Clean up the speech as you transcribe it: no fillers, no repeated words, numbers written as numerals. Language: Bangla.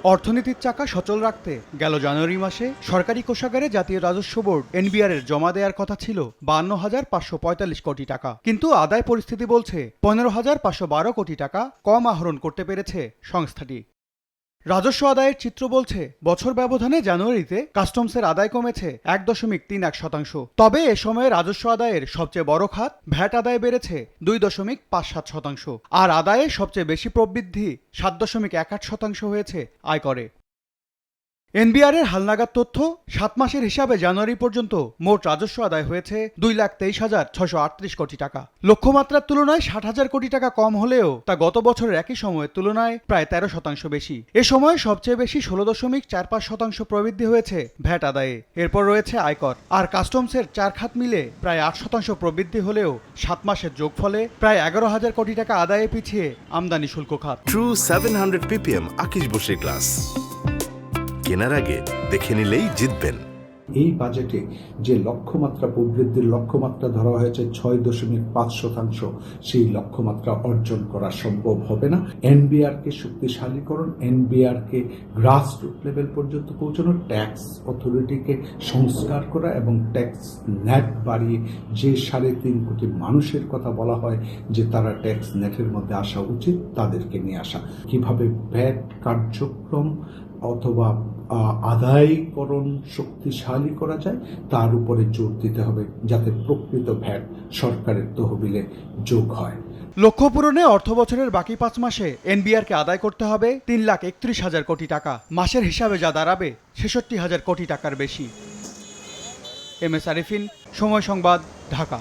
অর্থনীতির চাকা সচল রাখতে গেল জানুয়ারি মাসে সরকারি কোষাগারে জাতীয় রাজস্ব বোর্ড এনবিআর এর জমা দেওয়ার কথা ছিল 52,545 কোটি টাকা, কিন্তু আদায় পরিস্থিতি বলছে 15,512 কোটি টাকা কম আহরণ করতে পেরেছে সংস্থাটি। রাজস্ব আদায়ের চিত্র বলছে বছর ব্যবধানে জানুয়ারিতে কাস্টমসের আদায় কমেছে 1.31%। তবে এ সময়ে রাজস্ব আদায়ের সবচেয়ে বড় খাত ভ্যাট আদায় বেড়েছে 2.57%, আর আদায়ে সবচেয়ে বেশি প্রবৃদ্ধি 7.18% হয়েছে আয়করে। এনবিআর এর হালনাগাদ তথ্য 7 মাসের হিসাবে জানুয়ারি পর্যন্ত মোট রাজস্ব আদায় হয়েছে 2,23,638 কোটি টাকা। লক্ষ্যমাত্রার তুলনায় 60,000 কোটি টাকা কম হলেও তা গত বছরের একই সময়ের তুলনায় প্রায় 13% বেশি। এ সময় সবচেয়ে বেশি 16.45% প্রবৃদ্ধি হয়েছে ভ্যাট আদায়ে, এরপর রয়েছে আয়কর। আর কাস্টমসের 4 খাত মিলে প্রায় 8% প্রবৃদ্ধি হলেও 7 মাসের যোগফলে প্রায় 11,000 কোটি টাকা আদায়ে পিছিয়ে আমদানি শুল্ক খাত। ট্রু 700 ppm আকিশ বসির গ্লাস কেনার আগে দেখে নিলেই জিতবেন। এই বাজেটে যে লক্ষ্যমাত্রা প্রবৃদ্ধির লক্ষ্যমাত্রা ধরা হয়েছে 6.5%, সেই লক্ষ্যমাত্রা অর্জন করা সম্ভব হবে না। এনবিআর কে শক্তিশালীকরণ, এনবিআর কে গ্রাসরুট লেভেল পর্যন্ত পৌঁছানো, ট্যাক্স অথরিটিকে সংস্কার করা এবং ট্যাক্স নেট বাড়িয়ে যে 3.5 কোটি মানুষের কথা বলা হয় যে তারা ট্যাক্স নেটের মধ্যে আসা উচিত, তাদেরকে নিয়ে আসা। কিভাবে ভ্যাট কার্যক্রম অথবা আদায়করণ শক্তিশালী করা যায় তার উপরে জোর দিতে হবে, যাতে প্রকৃত ভ্যাট সরকারের তহবিলে যোগ হয়। লক্ষ্য পূরণে অর্থ বছরের বাকি 5 মাসে এনবিআরকে আদায় করতে হবে 3,31,000 কোটি টাকা। মাসের হিসাবে যা দাঁড়াবে 66,000 কোটি টাকার বেশি। এম এস আরিফিন, সময় সংবাদ, ঢাকা।